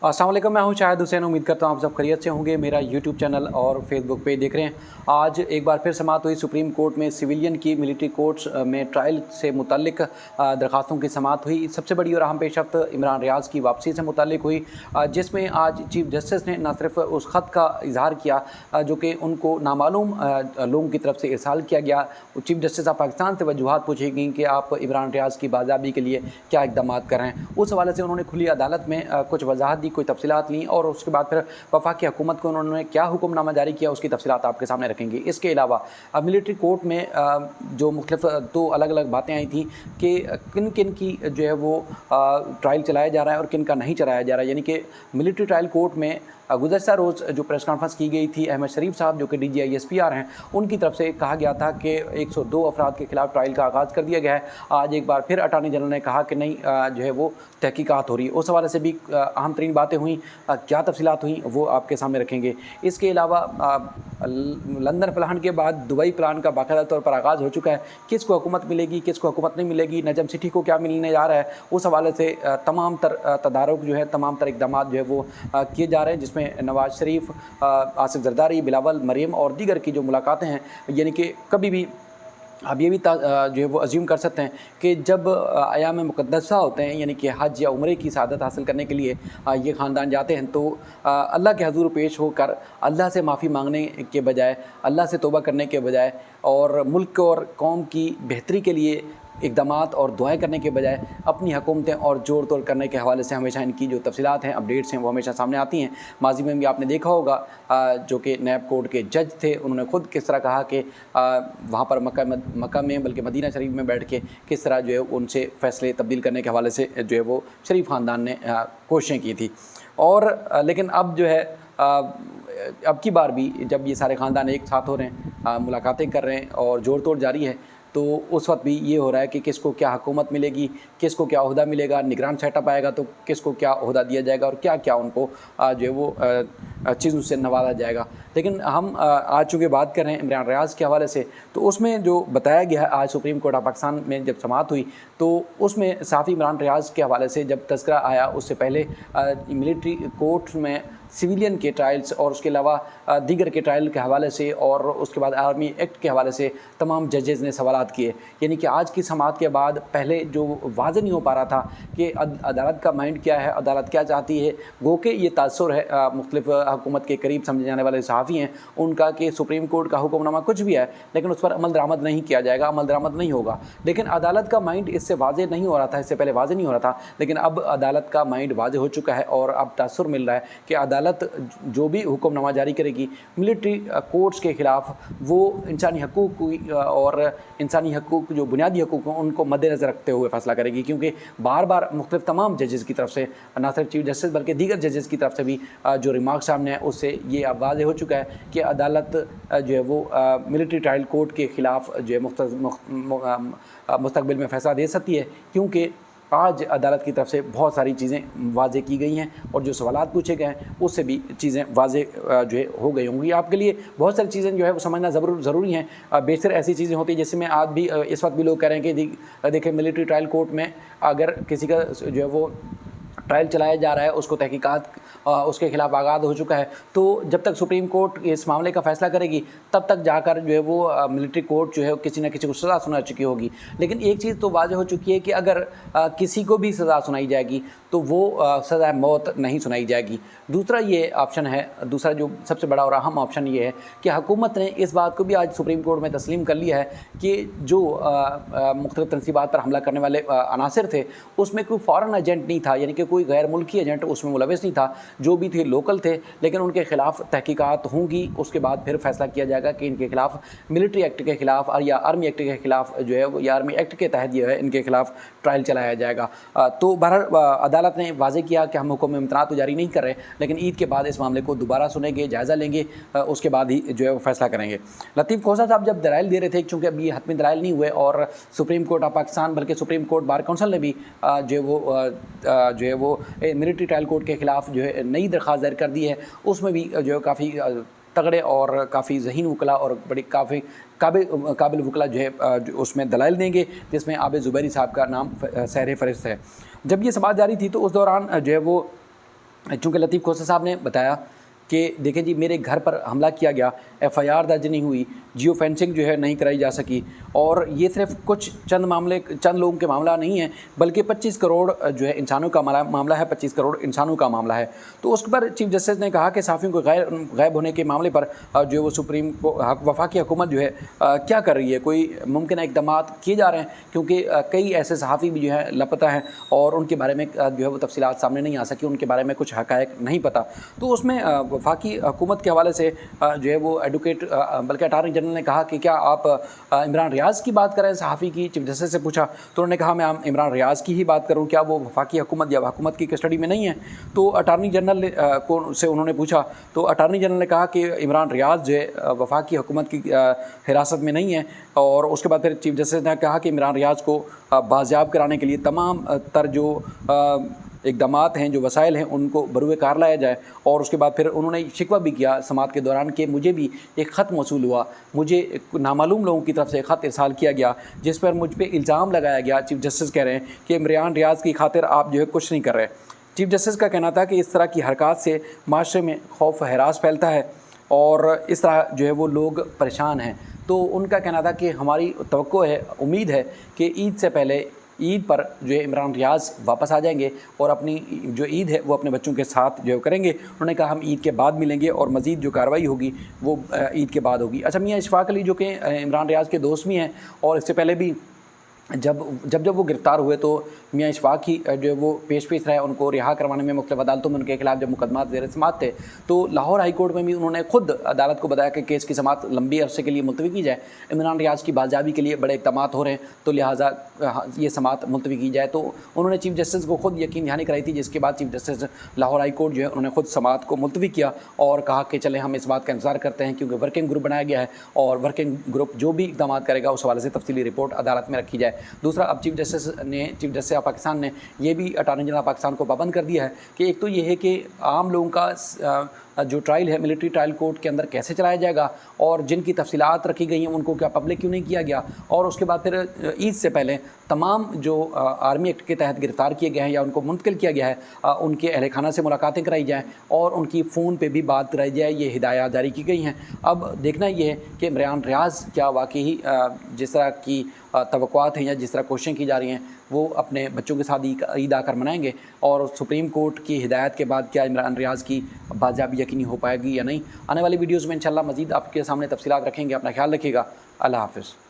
अस्सलाम वालेकुम, मैं हूं शाहिद हुसैन। उम्मीद करता हूं आप सब खैरियत से होंगे। मेरा यूट्यूब चैनल और फेसबुक पेज देख रहे हैं। आज एक बार फिर समाअत हुई सुप्रीम कोर्ट में सिविलियन की मिलिट्री कोर्ट्स में ट्रायल से मुतालिक दरखास्तों की समाअत हुई। सबसे बड़ी और अहम पेशरफ्त इमरान रियाज की वापसी से मुतालिक हुई, जिसमें आज चीफ जस्टिस ने न सिर्फ उस ख़त का इजहार किया जो कि उनको नामालूम लोगों की तरफ से इरसाल किया गया। चीफ जस्टिस ऑफ पाकिस्तान से वजूहात पूछी गई कि आप इमरान रियाज की बाज़ाबी के लिए क्या इकदाम कर रहे हैं। उस हवाले से उन्होंने खुली अदालत में कुछ वजाहत दी, कोई तफसीलात ली और उसके बाद फिर वफाकी हुकूमत को उन्होंने क्या हुक्मनामा जारी किया उसकी तफसीलात आपके सामने रखेंगे। इसके अलावा अब मिलिट्री कोर्ट में जो मुख्तलिफ दो अलग अलग बातें आई थी कि किन किन की जो है वो ट्रायल चलाया जा रहा है और किन का नहीं चलाया जा रहा है। यानी कि मिलिट्री ट्रायल कोर्ट में गुज़श्ता रोज़ जो प्रेस कॉन्फ्रेंस की गई थी, अहमद शरीफ साहब जो कि DGISPR हैं, उनकी तरफ से कहा गया था कि 102 अफराद के ख़िलाफ़ ट्रायल का आगाज़ कर दिया गया है। आज एक बार फिर अटार्नी जनरल ने कहा कि नहीं, जो है वो तहकीकात हो रही है। उस हवाले से भी अहम तरीन बातें हुई, क्या तफसीलात हुई वो आपके सामने रखेंगे। इसके अलावा लंदन प्लान के बाद दुबई प्लान का बाकायदा तौर पर आगाज़ हो चुका है। किसको हुकूमत मिलेगी, किसको हुकूमत नहीं मिलेगी, नजम सिटी को क्या मिलने जा रहा है, उस हवाले से तमाम तर तदारुक जो है, तमाम तर इक़दाम जो है वो किए जा रहे हैं, जिसमें नवाज शरीफ, आसिफ जरदारी, बिलावल, मरीम और दीगर की जो मुलाकातें हैं। यानी कि कभी भी आप ये भी जो है वो अज्यूम कर सकते हैं कि जब अयाम मुक़द्दसा होते हैं, यानी कि हज या उम्रे की सआदत हासिल करने के लिए ये ख़ानदान जाते हैं, तो अल्लाह के हज़ूर पेश होकर अल्लाह से माफ़ी मांगने के बजाय, अल्लाह से तौबा करने के बजाय और मुल्क और कौम की बेहतरी के लिए इक़दामात और दुआएं करने के बजाय अपनी हुकूमतें और जोड़ तोड़ करने के हवाले से हमेशा इनकी जो तफसीलात हैं, अपडेट्स हैं, वो हमेशा सामने आती हैं। माजी में भी आपने देखा होगा जो कि नैब कोर्ट के जज थे, उन्होंने ख़ुद किस तरह कहा कि वहाँ पर मक्का में बल्कि मदीना शरीफ में बैठ के किस तरह जो है उनसे फ़ैसले तब्दील करने के हवाले से जो है वो शरीफ ख़ानदान ने कोशिशें की थी। और लेकिन अब जो है अब की बार भी जब ये सारे ख़ानदान एक साथ हो रहे हैं, मुलाकातें कर रहे हैं और जोड़ तोड़ जारी है, तो उस वक्त भी ये हो रहा है कि किसको क्या हुकूमत मिलेगी, किसको क्या ओहदा मिलेगा, निगरान सेटअप आएगा तो किसको क्या ओहदा दिया जाएगा और क्या क्या उनको जो है वो चीज़ों से नवाजा जाएगा। लेकिन हम आज चूँकि बात कर रहे हैं इमरान रियाज के हवाले से, तो उसमें जो बताया गया है आज सुप्रीम कोर्ट ऑफ पाकिस्तान में जब समाअत हुई, तो उसमें साफ़ी इमरान रियाज के हवाले से जब तज़किरा आया, उससे पहले मिलिट्री कोर्ट में सिविलियन के ट्रायल्स और उसके अलावा दीगर के ट्रायल के हवाले से और उसके बाद आर्मी एक्ट के हवाले से तमाम जजेज़ ने सवालात किए। यानी कि आज की समाअत के बाद पहले जो वाज़ेह नहीं हो पा रहा था कि अदालत का माइंड क्या है, अदालत क्या चाहती है। गो के ये तासुर है मुख्तलिफ हुकूमत के करीब समझे जाने वाले सहाफ़ी हैं उनका कि सुप्रीम कोर्ट का हुक्मनामा कुछ भी है लेकिन उस पर अमल दरामद नहीं किया जाएगा, अमल दरामद नहीं होगा। लेकिन अदालत का माइंड इससे वाज़ेह नहीं हो रहा था, इससे पहले वाज़ेह नहीं हो रहा था, लेकिन अब अदालत का माइंड वाज़ेह हो चुका है और अब तासुर मिल रहा है कि अदालत जो भी हुक्मनामा जारी करेगी मिलिट्री कोर्ट्स के ख़िलाफ़, वो इंसानी हकूक़ और इंसानी हकूक़ जो बुनियादी हकूक़ हैं उनको मद्देनज़र रखते हुए फ़ैसला करेगी। क्योंकि बार बार मुख्तलिफ तमाम जजेज़ की तरफ से, ना सिर्फ चीफ जस्टिस बल्कि दीगर जजेज़ की तरफ से भी जो रिमार्क सामने है उससे ये अब वाज़ेह हो चुका है कि अदालत जो है वो मिलिट्री ट्रायल कोर्ट के ख़िलाफ़ जो है मुस्तक़बिल में फ़ैसला दे सकती है। क्योंकि आज अदालत की तरफ से बहुत सारी चीज़ें वाज़ेह की गई हैं और जो सवालात पूछे गए हैं उससे भी चीज़ें वाज़ेह जो है हो गई होंगी। आपके लिए बहुत सारी चीज़ें जो है वो समझना ज़रूरी हैं। बेशतर ऐसी चीज़ें होती हैं जिसमें आज भी इस वक्त भी लोग कह रहे हैं कि देखिए मिलिट्री ट्रायल कोर्ट में अगर किसी का जो है वो ट्रायल चलाया जा रहा है, उसको तहकीकात उसके ख़िलाफ़ आगाज़ हो चुका है, तो जब तक सुप्रीम कोर्ट इस मामले का फ़ैसला करेगी तब तक जाकर जो है वो मिलिट्री कोर्ट जो है किसी न किसी को सज़ा सुना चुकी होगी। लेकिन एक चीज़ तो वाज़ेह हो चुकी है कि अगर किसी को भी सज़ा सुनाई जाएगी तो वो सज़ा मौत नहीं सुनाई जाएगी। दूसरा ये ऑप्शन है, दूसरा जो सबसे बड़ा और अहम ऑप्शन ये है कि हुकूमत ने इस बात को भी आज सुप्रीम कोर्ट में तस्लीम कर लिया है कि जो मुख्तलिफ तनसीबात पर हमला करने वाले अनासर थे उसमें कोई फ़ॉरेन एजेंट नहीं था, यानी कि कोई गैर मुल्की एजेंट उसमें मुलविस नहीं था। जो भी थे लोकल थे, लेकिन उनके ख़िलाफ़ तहकीकात होंगी, उसके बाद फिर फ़ैसला किया जाएगा कि इनके ख़िलाफ़ मिलिट्री एक्ट के ख़िलाफ़ या आर्मी एक्ट के ख़िलाफ़ जो है या आर्मी एक्ट के तहत जो है इनके ख़िलाफ़ ट्रायल चलाया जाएगा। तो बहरहाल अदालत ने वाज़ेह किया कि हम हुक्म इम्तनाअ तो जारी नहीं कर रहे, लेकिन ईद के बाद इस मामले को दोबारा सुनेंगे, जायज़ा लेंगे, उसके बाद ही जो है वो फ़ैसला करेंगे। लतीफ़ खोसा साहब जब दलाइल दे रहे थे, चूँकि अभी ये हतमी दलाइल नहीं हुए और सुप्रीम कोर्ट ऑफ पाकिस्तान बल्कि सुप्रीम कोर्ट बार काउंसिल ने भी जो है वो मिलिट्री ट्रायल कोर्ट के ख़िलाफ़ जो है नई दरख्वास्त दायर कर दी है, उसमें भी जो है काफ़ी तगड़े और काफ़ी ज़हीन वकला और बड़ी काफ़ी काबिल वकला जो है उसमें दलाइल देंगे, जिसमें आबिद ज़ुबैरी साहब का नाम सहरे फ़हरिस्त है। जब ये समाअत जारी थी तो उस दौरान जो है वो चूँकि लतीफ़ खोसा साहब ने बताया कि देखिए जी, मेरे घर पर हमला किया गया, एफआईआर दर्ज नहीं हुई, जियो फेंसिंग जो है नहीं कराई जा सकी, और ये सिर्फ कुछ चंद लोगों के मामला नहीं है, बल्कि 25 करोड़ जो है इंसानों का मामला है, 25 करोड़ इंसानों का मामला है। तो उस पर चीफ जस्टिस ने कहा कि सहाफ़ियों को गायब होने के मामले पर जो है वो सुप्रीम वफाकी हुकूमत जो है क्या कर रही है, कोई मुमकिन इक़दाम किए जा रहे हैं, क्योंकि कई ऐसे सहाफ़ी भी जो है लापता हैं और उनके बारे में जो है वो तफसीलात सामने नहीं आ सकी, उनके बारे में कुछ हक़ाइक़ नहीं पता। तो उसमें वफाकी हुकूमत के हवाले से जो है वो एडवोकेट बल्कि अटार्नी जनरल ने कहा कि क्या आप इमरान रियाज़ की बात करें, सहाफ़ी की। चीफ जस्टिस से पूछा तो उन्होंने कहा मैं इमरान रियाज़ की ही बात करूं, क्या वो वफाकी हुकूमत या हुकूमत की कस्टडी में नहीं है। तो अटार्नी जनरल से उन्होंने पूछा तो अटार्नी जनरल ने कहा कि इमरान रियाज़ जो है वफाकी हुकूमत की हिरासत में नहीं है। और उसके बाद फिर चीफ जस्टिस ने कहा कि इमरान रियाज़ को बाजियाब कराने के लिए तमाम तर जो इक़दाम हैं, जो वसाइल हैं, उनको बरूए कार लाया जाए। और उसके बाद फिर उन्होंने शिकवा भी किया समाअत के दौरान कि मुझे भी एक ख़त मौसूल हुआ, मुझे नामालूम लोगों की तरफ से ख़त इरसाल किया गया जिस पर मुझ पर इल्ज़ाम लगाया गया। चीफ जस्टिस कह रहे हैं कि इमरान रियाज़ की खातिर आप जो है कुछ नहीं कर रहे। चीफ जस्टिस का कहना था कि इस तरह की हरकत से माशरे में खौफ हरास फैलता है और इस तरह जो है वो लोग परेशान हैं। तो उनका कहना था कि हमारी तवक्को है, उम्मीद है कि ईद से पहले, ईद पर जो है इमरान रियाज़ वापस आ जाएंगे और अपनी जो ईद है वो अपने बच्चों के साथ जो है करेंगे। उन्होंने कहा हम ईद के बाद मिलेंगे और मज़ीद जो कार्रवाई होगी वो ईद के बाद होगी। अच्छा, मियाँ इशफ़ाक़ अली जो कि इमरान रियाज़ के दोस्त भी हैं और इससे पहले भी जब वो गिरफ़्तार हुए तो मियाँ इशफ़ाक़ ही जो है वो पेश रहे, उनको रिहा करवाने में मुख्तलिफ़ अदालतों में उनके खिलाफ जब मुकदमा ज़ेर समाअत थे तो लाहौर हाई कोर्ट में भी उन्होंने खुद अदालत को बताया कि केस की समाअत लंबी अरसे के लिए मुलतवी की जाए। इमरान रियाज़ की बाजियाबी के लिए बड़े इक़दाम हो रहे हैं तो लिहाजा ये समाअत मुलतवी की जाए। तो उन्होंने चीफ जस्टिस को खुद यकीन दहानी कराई थी, जिसके बाद chief justice Lahore high court जो है उन्होंने खुद समाअत को मुलतवी किया और कहा कि चले हम इस बात का इंतज़ार करते हैं, क्योंकि वर्किंग ग्रुप बनाया गया है और वर्किंग ग्रुप जो भी इक़दाम करेगा उस हवाले से तफसीली रिपोर्ट अदालत में रखी जाए। दूसरा, अब चीफ जस्टिस ऑफ पाकिस्तान ने ये भी अटार्नी जनरल पाकिस्तान को पाबंद कर दिया है कि एक तो ये है कि आम लोगों का जो ट्रायल है मिलिट्री ट्रायल कोर्ट के अंदर कैसे चलाया जाएगा और जिनकी तफसीलात रखी गई हैं उनको क्या पब्लिक क्यों नहीं किया गया। और उसके बाद फिर ईद से पहले तमाम जो आर्मी एक्ट के तहत गिरफ़्तार किए गए हैं या उनको मुंतकिल किया गया है उनके अहल खाना से मुलाकातें कराई जाएँ और उनकी फ़ोन पे भी बात कराई जाए, ये हिदायत जारी की गई हैं। अब देखना ये है कि इमरान रियाज़ क्या वाकई जिस तरह की तवक्कुआत हैं या जिस तरह कोशिशें की जा रही हैं वो अपने बच्चों के साथ ईद आकर मनाएंगे और सुप्रीम कोर्ट की हिदायत के बाद क्या इमरान रियाज़ की बाजियाबी यकीनी हो पाएगी या नहीं। आने वाली वीडियोज़ में इंशाल्लाह मज़ीद आपके सामने तफसीलात रखेंगे। अपना ख्याल रखिएगा। अल्लाह हाफ़िज़।